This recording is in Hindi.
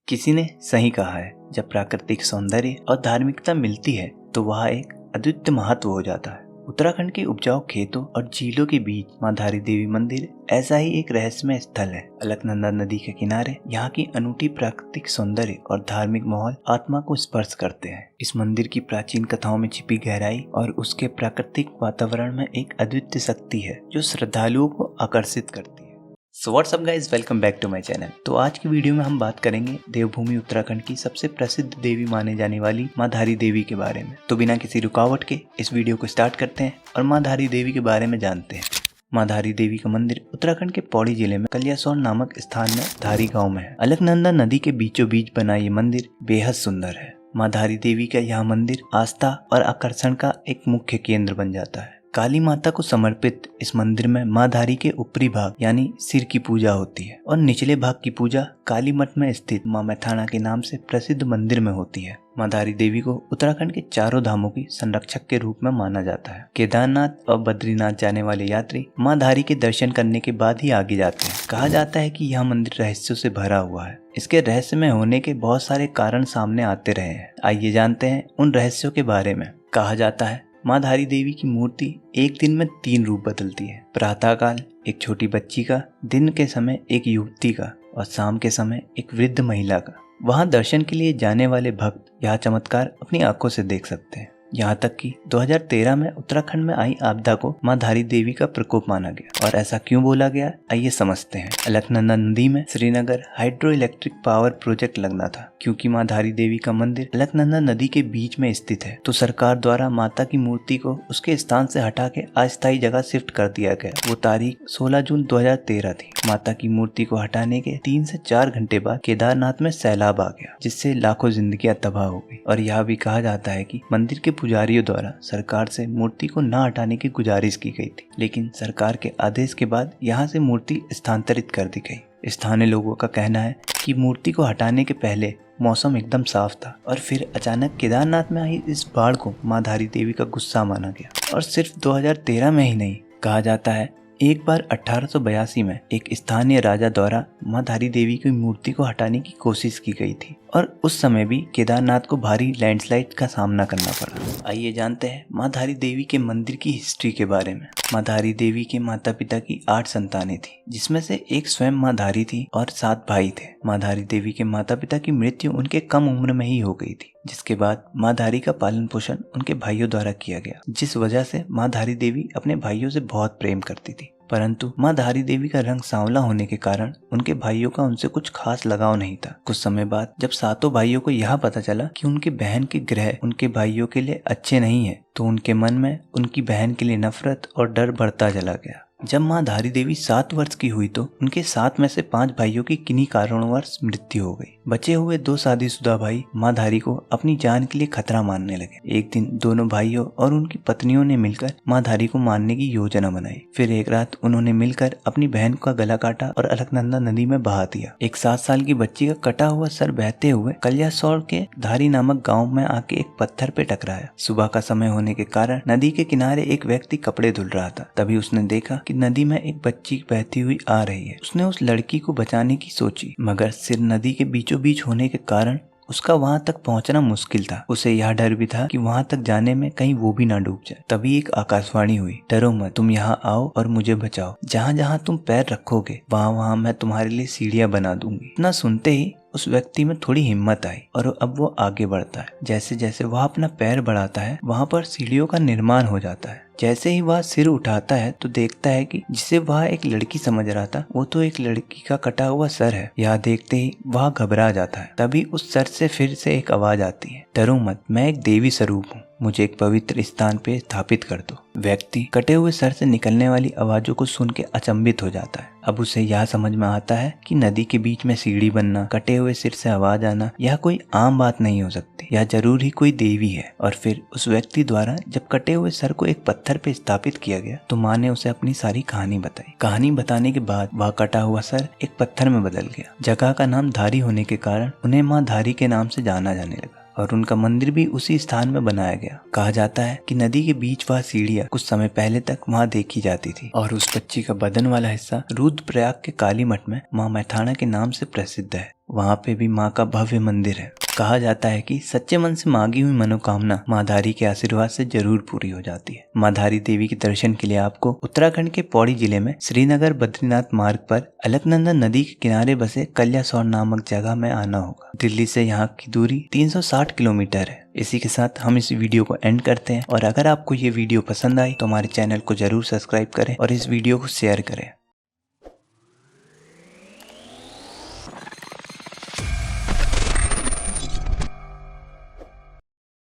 किसी ने सही कहा है, जब प्राकृतिक सौंदर्य और धार्मिकता मिलती है तो वह एक अद्वितीय महत्व हो जाता है। उत्तराखंड के उपजाऊ खेतों और झीलों के बीच मां धारी देवी मंदिर ऐसा ही एक रहस्यमय स्थल है। अलकनंदा नदी के किनारे यहाँ की अनूठी प्राकृतिक सौंदर्य और धार्मिक माहौल आत्मा को स्पर्श करते हैं। इस मंदिर की प्राचीन कथाओं में छिपी गहराई और उसके प्राकृतिक वातावरण में एक अद्वितीय शक्ति है जो श्रद्धालुओं को आकर्षित करती है। So what's up guys, welcome back to my channel. तो आज की वीडियो में हम बात करेंगे देवभूमि उत्तराखंड की सबसे प्रसिद्ध देवी माने जाने वाली मां धारी देवी के बारे में। तो बिना किसी रुकावट के इस वीडियो को स्टार्ट करते हैं और मां धारी देवी के बारे में जानते हैं। मां धारी देवी का मंदिर उत्तराखंड के पौड़ी जिले में कलियासोर नामक स्थान में धारी गाँव में है। अलकनंदा नदी के बीचों बीच बना ये मंदिर बेहद सुंदर है। मां धारी देवी का यह मंदिर आस्था और आकर्षण का एक मुख्य केंद्र बन जाता है। काली माता को समर्पित इस मंदिर में मां धारी के ऊपरी भाग यानी सिर की पूजा होती है और निचले भाग की पूजा काली मठ में स्थित मां मैथाना के नाम से प्रसिद्ध मंदिर में होती है। मां धारी देवी को उत्तराखंड के चारों धामों की संरक्षक के रूप में माना जाता है। केदारनाथ और बद्रीनाथ जाने वाले यात्री मां धारी के दर्शन करने के बाद ही आगे जाते हैं। कहा जाता है कि यह मंदिर रहस्यों से भरा हुआ है। इसके रहस्य में होने के बहुत सारे कारण सामने आते रहे हैं। आइए जानते हैं उन रहस्यों के बारे में। कहा जाता है मां धारी देवी की मूर्ति एक दिन में 3 रूप बदलती है। प्रातःकाल एक छोटी बच्ची का, दिन के समय एक युवती का और शाम के समय एक वृद्ध महिला का। वहां दर्शन के लिए जाने वाले भक्त यह चमत्कार अपनी आंखों से देख सकते हैं। यहाँ तक कि 2013 में उत्तराखंड में आई आपदा को मां धारी देवी का प्रकोप माना गया। और ऐसा क्यों बोला गया, आइए समझते हैं। अलकनंदा नदी में Srinagar hydro electric power project लगना था। क्योंकि मां धारी देवी का मंदिर अलकनंदा नदी के बीच में स्थित है तो सरकार द्वारा माता की मूर्ति को उसके स्थान से हटा के अस्थायी जगह शिफ्ट कर दिया गया। वो तारीख 16 जून 2013 थी। माता की मूर्ति को हटाने के 3 से 4 घंटे बाद केदारनाथ में सैलाब आ गया, जिससे लाखों जिंदगियां तबाह हो गई। और यह भी कहा जाता है कि मंदिर के पुजारियों द्वारा सरकार से मूर्ति को न हटाने की गुजारिश की गई थी, लेकिन सरकार के आदेश के बाद यहाँ से मूर्ति स्थानांतरित कर दी गई। स्थानीय लोगों का कहना है कि मूर्ति को हटाने के पहले मौसम एकदम साफ था और फिर अचानक केदारनाथ में आई इस बाढ़ को मां धारी देवी का गुस्सा माना गया। और सिर्फ 2013 में ही नहीं, कहा जाता है एक बार 1882 में एक स्थानीय राजा द्वारा मां धारी देवी की मूर्ति को हटाने की कोशिश की गई थी और उस समय भी केदारनाथ को भारी लैंडस्लाइड का सामना करना पड़ा। आइए जानते हैं मां धारी देवी के मंदिर की हिस्ट्री के बारे में। मां धारी देवी के माता पिता की 8 संतानें थी, जिसमें से एक स्वयं मां धारी थी और 7 भाई थे। मां धारी देवी के माता पिता की मृत्यु उनके कम उम्र में ही हो गई थी, जिसके बाद मां धारी का पालन पोषण उनके भाइयों द्वारा किया गया, जिस वजह से मां धारी देवी अपने भाइयों से बहुत प्रेम करती थी। परंतु मां धारी देवी का रंग सांवला होने के कारण उनके भाइयों का उनसे कुछ खास लगाव नहीं था। कुछ समय बाद जब 7 भाइयों को यह पता चला कि उनकी बहन के ग्रह उनके भाइयों के लिए अच्छे नहीं है, तो उनके मन में उनकी बहन के लिए नफरत और डर बढ़ता चला गया। जब मां धारी देवी 7 वर्ष की हुई तो उनके 7 में से 5 भाइयों की किन्हीं कारणवश मृत्यु हो गई। बचे हुए 2 शादीशुदा भाई मां धारी को अपनी जान के लिए खतरा मानने लगे। एक दिन दोनों भाइयों और उनकी पत्नियों ने मिलकर मां धारी को मारने की योजना बनाई। फिर एक रात उन्होंने मिलकर अपनी बहन का गला काटा और अलकनंदा नदी में बहा दिया। एक 7 साल की बच्ची का कटा हुआ सर बहते हुए कलियासोर के धारी नामक गाँव में आके एक पत्थर पे टकराया। सुबह का समय होने के कारण नदी के किनारे एक व्यक्ति कपड़े धुल रहा था। तभी उसने देखा कि नदी में एक बच्ची बहती हुई आ रही है। उसने उस लड़की को बचाने की सोची, मगर सिर नदी के बीचों बीच होने के कारण उसका वहां तक पहुंचना मुश्किल था। उसे यह डर भी था कि वहां तक जाने में कहीं वो भी ना डूब जाए। तभी एक आकाशवाणी हुई, डरो मत, तुम यहाँ आओ और मुझे बचाओ। जहाँ जहाँ तुम पैर रखोगे वहाँ वहाँ मैं तुम्हारे लिए सीढ़ियाँ बना दूंगी। इतना सुनते ही उस व्यक्ति में थोड़ी हिम्मत आई और अब वो आगे बढ़ता है। जैसे जैसे वह अपना पैर बढ़ाता है वहाँ पर सीढ़ियों का निर्माण हो जाता है। जैसे ही वह सिर उठाता है तो देखता है कि जिसे वह एक लड़की समझ रहा था वो तो एक लड़की का कटा हुआ सर है। यह देखते ही वह घबरा जाता है। तभी उस सर से फिर से एक आवाज आती है, डरो मत, मैं एक देवी स्वरूप हूँ, मुझे एक पवित्र स्थान पे स्थापित कर दो। व्यक्ति कटे हुए सर से निकलने वाली आवाजों को सुन के अचंभित हो जाता है। अब उसे यह समझ में आता है कि नदी के बीच में सीढ़ी बनना, कटे हुए सिर से आवाज आना, यह कोई आम बात नहीं हो सकती, यह जरूर ही कोई देवी है। और फिर उस व्यक्ति द्वारा जब कटे हुए सर को एक पत्थर पे स्थापित किया गया तो माँ ने उसे अपनी सारी कहानी बताई। कहानी बताने के बाद वह कटा हुआ सर एक पत्थर में बदल गया। जगह का नाम धारी होने के कारण उन्हें माँ धारी के नाम से जाना जाने लगा। और उनका मंदिर भी उसी स्थान में बनाया गया। कहा जाता है कि नदी के बीच वह सीढ़ियाँ कुछ समय पहले तक वहाँ देखी जाती थी और उस बच्ची का बदन वाला हिस्सा रुद्रप्रयाग के काली मठ में माँ मैथाना के नाम से प्रसिद्ध है। वहाँ पे भी माँ का भव्य मंदिर है। कहा जाता है कि सच्चे मन से मांगी हुई मनोकामना माँ धारी के आशीर्वाद से जरूर पूरी हो जाती है। माँ धारी देवी के दर्शन के लिए आपको उत्तराखंड के पौड़ी जिले में श्रीनगर बद्रीनाथ मार्ग पर अलकनंदा नदी के किनारे बसे कल्यासौर नामक जगह में आना होगा। दिल्ली से यहाँ की दूरी 360 किलोमीटर है। इसी के साथ हम इस वीडियो को एंड करते हैं और अगर आपको ये वीडियो पसंद आई तो हमारे चैनल को जरूर सब्सक्राइब करें और इस वीडियो को शेयर करें।